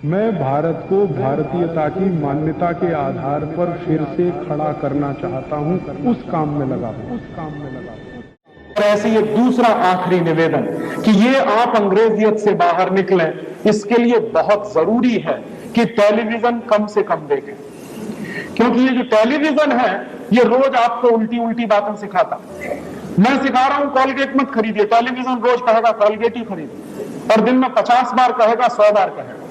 मैं भारत को भारतीयता की मान्यता के आधार पर फिर से खड़ा करना चाहता हूं, उस काम में लगा हूं। और ऐसे ये दूसरा आखिरी निवेदन कि ये आप अंग्रेजियत से बाहर निकलें, इसके लिए बहुत जरूरी है कि टेलीविजन कम से कम देखें, क्योंकि ये जो टेलीविजन है ये रोज आपको उल्टी उल्टी बातें सिखाता। मैं सिखा रहा हूं कॉलगेट मत खरीदिए, टेलीविजन रोज कहेगा कॉलगेट ही खरीदिए, और दिन में 50 बार कहेगा 100 बार कहेगा।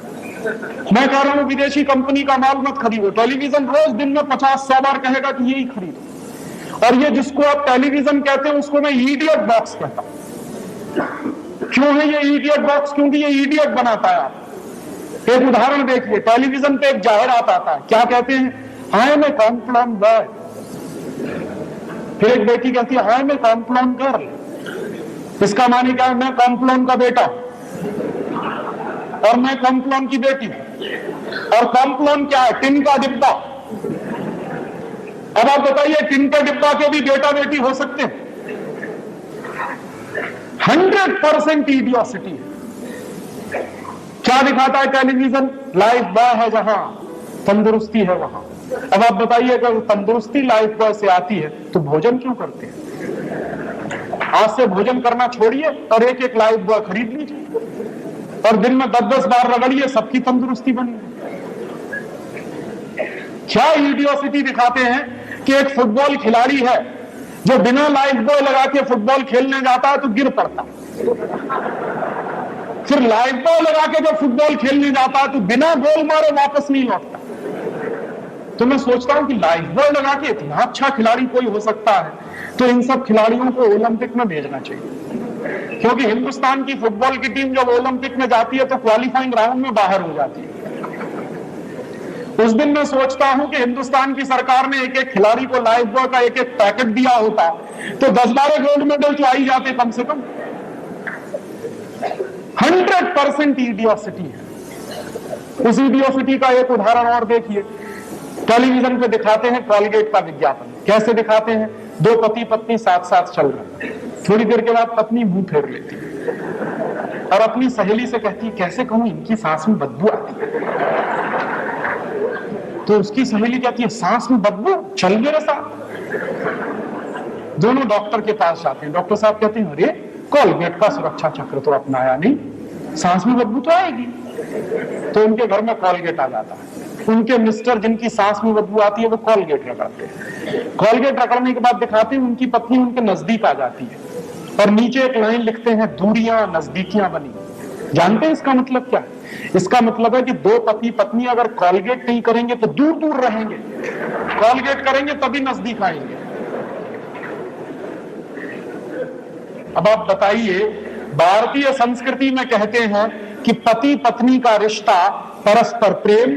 मैं कह रहा हूं विदेशी कंपनी का माल मत खरीदो, टेलीविजन रोज दिन में 50-100 बार कहेगा कि यही खरीदो। और ये जिसको आप टेलीविजन कहते हैं उसको मैं इडियट बॉक्स कहता हूं। क्यों है ये इडियट बॉक्स? क्योंकि ये इडियट बनाता है आप। एक उदाहरण देखिए, टेलीविजन पे एक जाहिरात आता है, क्या कहते हैं? हाय मैं कॉम्प्लान बॉय। फिर एक बेटी कहती है हाय मैं कॉम्प्लान गर्ल। इसका माने क्या है? मैं कॉम्प्लान का बेटा और मैं कॉम्प्लान की बेटी। और कॉम्प्लान क्या है? टिन का डिब्बा। अब आप बताइए, टिन के डिब्बा के भी बेटा बेटी हो सकते हैं? 100% इडियोसिटी है। क्या दिखाता है टेलीविजन? लाइफ बॉय है जहां, तंदुरुस्ती है वहां। अब आप बताइए, अगर तंदुरुस्ती लाइफ बॉय से आती है तो भोजन क्यों करते हैं? आज से भोजन करना छोड़िए और एक एक लाइफ बॉय खरीद लीजिए और दिन में 10-10 बार रगड़िए, सबकी तंदुरुस्ती बनी। क्या इडियोसिटी दिखाते हैं कि एक फुटबॉल खिलाड़ी है जो बिना लाइफ बॉय लगा के फुटबॉल खेलने जाता है तो गिर पड़ता है, फिर लाइफ बॉय लगा के जब फुटबॉल खेलने जाता है तो बिना गोल मारे वापस नहीं लौटता। तो मैं सोचता हूं कि लाइफ बॉय लगा के इतना अच्छा खिलाड़ी कोई हो सकता है तो इन सब खिलाड़ियों को ओलंपिक में भेजना चाहिए, क्योंकि हिंदुस्तान की फुटबॉल की टीम जब ओलंपिक में जाती है तो क्वालिफाइंग राउंड में बाहर हो जाती है। उस दिन मैं सोचता हूं कि हिंदुस्तान की सरकार ने एक एक खिलाड़ी को लाइफ बॉय का एक एक पैकेट दिया होता तो 10-12 गोल्ड मेडल तो आ ही जाते कम से कम। 100% इडियोसिटी है। उस इडियोसिटी का एक उदाहरण और देखिए, टेलीविजन पे दिखाते हैं कॉलगेट का विज्ञापन। कैसे दिखाते हैं? दो पति पत्नी साथ साथ चल रहे हैं, थोड़ी देर के बाद पत्नी मुंह फेर लेती है और अपनी सहेली से कहती है कैसे कहूं इनकी सांस में बदबू आती है। तो उसकी सहेली कहती है सांस में बदबू, चल मेरे साथ। दोनों डॉक्टर के पास जाते हैं। डॉक्टर साहब कहते हैं अरे कॉलगेट का सुरक्षा चक्र तो अपनाया नहीं, सांस में बदबू तो आएगी। तो उनके घर में कॉलगेट आ जाता है। उनके मिस्टर जिनकी सांस में बदबू आती है वो कॉलगेट रगड़ते हैं। कॉलगेट रगड़ने के बाद दिखाते हैं उनकी पत्नी उनके नजदीक आ जाती है और नीचे एक लाइन लिखते हैं दूरियां नजदीकियां बनी। जानते हैं इसका मतलब क्या है? इसका मतलब है कि दो पति पत्नी अगर कॉलगेट नहीं करेंगे तो दूर दूर रहेंगे, कॉलगेट करेंगे तभी नजदीक आएंगे। अब आप बताइए, भारतीय संस्कृति में कहते हैं कि पति पत्नी का रिश्ता परस्पर प्रेम,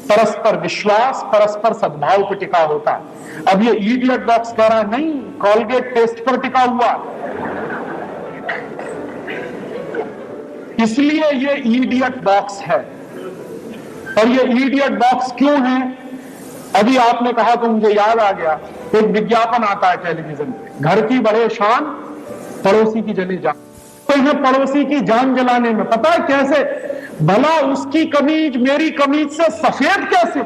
परस्पर विश्वास, परस्पर सद्भाव पर टिका होता है। अब ये इडियट बॉक्स कह रहा है नहीं, कॉलगेट टेस्ट पर टिका हुआ। इसलिए ये इडियट बॉक्स है। और ये इडियट बॉक्स क्यों है? अभी आपने कहा तो मुझे याद आ गया, एक विज्ञापन आता है टेलीविजन पे, घर की बड़े शान पड़ोसी की जले जान। तो है पड़ोसी की जान जलाने में, पता है कैसे? भला उसकी कमीज मेरी कमीज से सफेद कैसे?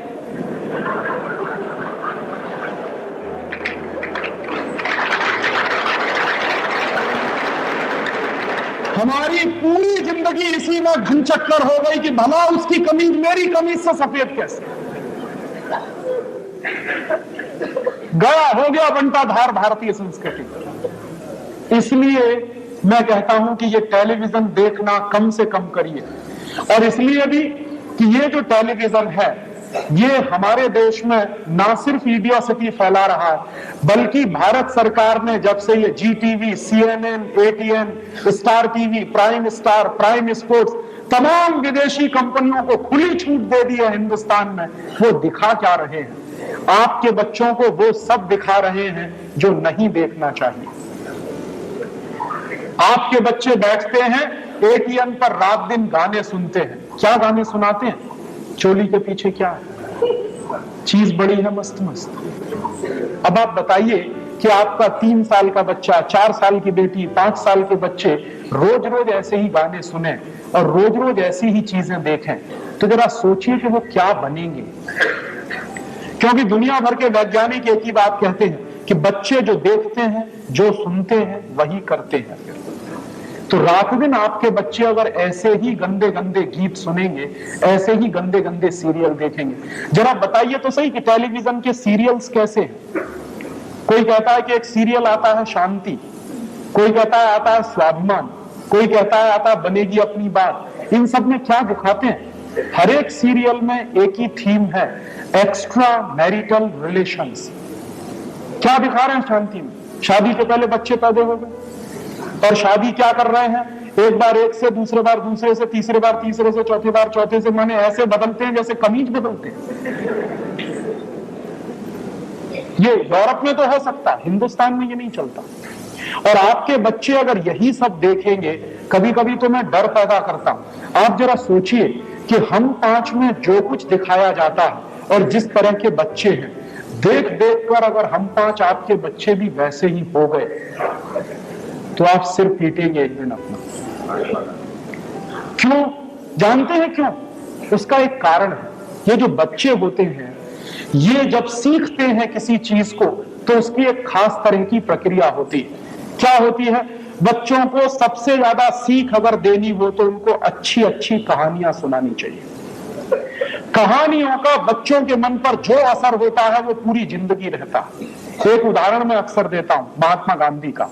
हमारी पूरी जिंदगी इसी में घनचक्कर हो गई कि भला उसकी कमीज मेरी कमीज से सफेद कैसे? गया हो गया बंटा धार भारतीय संस्कृति। इसलिए मैं कहता हूं कि ये टेलीविजन देखना कम से कम करिए। और इसलिए भी कि ये जो टेलीविजन है ये हमारे देश में ना सिर्फ इडियोसिटी फैला रहा है, बल्कि भारत सरकार ने जब से ये Zee TV, CNN, ATN, star TV, prime star, prime sports, तमाम विदेशी कंपनियों को खुली छूट दे दी है हिंदुस्तान में, वो दिखा क्या रहे हैं? आपके बच्चों को वो सब दिखा रहे हैं जो नहीं देखना चाहिए। आपके बच्चे बैठते हैं एटीएन पर, रात दिन गाने सुनते हैं। क्या गाने सुनाते हैं? चोली के पीछे क्या है? चीज बड़ी है मस्त मस्त। अब आप बताइए कि आपका 3 साल का बच्चा, 4 साल की बेटी, 5 साल के बच्चे रोज रोज ऐसे ही गाने सुने और रोज रोज ऐसी ही चीजें देखें तो जरा सोचिए कि वो क्या बनेंगे। क्योंकि दुनिया भर के वैज्ञानिक एक ही बात कहते हैं कि बच्चे जो देखते हैं, जो सुनते हैं, वही करते हैं। तो रात दिन आपके बच्चे अगर ऐसे ही गंदे गंदे गीत सुनेंगे, ऐसे ही गंदे गंदे सीरियल देखेंगे, जरा बताइए तो सही कि टेलीविजन के सीरियल्स कैसे हैं। कोई कहता है कि एक सीरियल आता है शांति, कोई कहता है आता है स्वाभिमान, कोई कहता है आता है बनेगी अपनी बात। इन सब में क्या दिखाते हैं? हर एक सीरियल में एक ही थीम है, एक्स्ट्रा मैरिटल रिलेशंस। क्या दिखा रहे हैं शांति में? शादी के पहले बच्चे पैदा हो गए और शादी क्या कर रहे हैं, एक बार एक से, दूसरे बार दूसरे से, तीसरे बार तीसरे से, चौथी बार चौथे से, माने ऐसे बदलते हैं जैसे कमीज बदलते हैं। ये यूरोप में तो हो सकता है, हिंदुस्तान में ये नहीं चलता। और आपके बच्चे अगर यही सब देखेंगे, कभी कभी तो मैं डर पैदा करता हूं। आप जरा सोचिए कि हम 5 में जो कुछ दिखाया जाता है और जिस तरह के बच्चे हैं, देख देख कर अगर हम 5 आपके बच्चे भी वैसे ही हो गए तो आप सिर पीटेंगे एक दिन अपना। क्यों? जानते हैं क्यों? उसका एक कारण है। ये जो बच्चे होते हैं, ये जब सीखते हैं किसी चीज को तो उसकी एक खास तरह की प्रक्रिया होती है। क्या होती है? बच्चों को सबसे ज्यादा सीख अगर देनी हो तो उनको अच्छी अच्छी कहानियां सुनानी चाहिए। कहानियों का बच्चों के मन पर जो असर होता है वो पूरी जिंदगी रहता है। एक उदाहरण मैं अक्सर देता हूं, महात्मा गांधी का।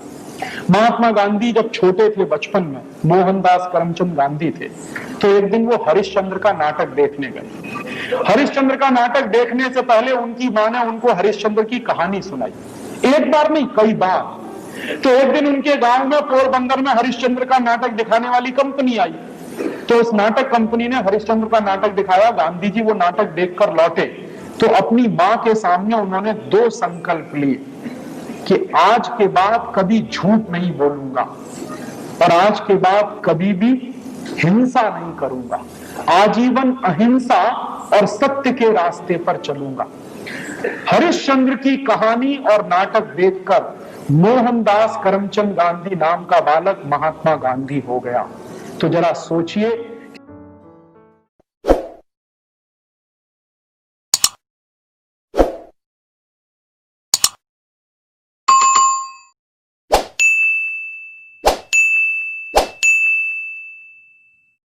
महात्मा गांधी जब छोटे थे, बचपन में, मोहनदास करमचंद गांधी थे, तो एक दिन वो हरिश्चंद्र का नाटक देखने गए। हरिश्चंद्र का नाटक देखने से पहले उनकी मां ने उनको हरिश्चंद्र की कहानी सुनाई, एक बार नहीं कई बार। तो एक दिन उनके गांव में पोरबंदर में हरिश्चंद्र का नाटक दिखाने वाली कंपनी आई, तो उस नाटक कंपनी ने हरिश्चंद्र का नाटक दिखाया। गांधी जी वो नाटक देखकर लौटे तो अपनी मां के सामने उन्होंने 2 संकल्प लिए कि आज के बाद कभी झूठ नहीं बोलूंगा और आज के बाद कभी भी हिंसा नहीं करूंगा, आजीवन अहिंसा और सत्य के रास्ते पर चलूंगा। हरिश्चंद्र की कहानी और नाटक देखकर मोहनदास करमचंद गांधी नाम का बालक महात्मा गांधी हो गया। तो जरा सोचिए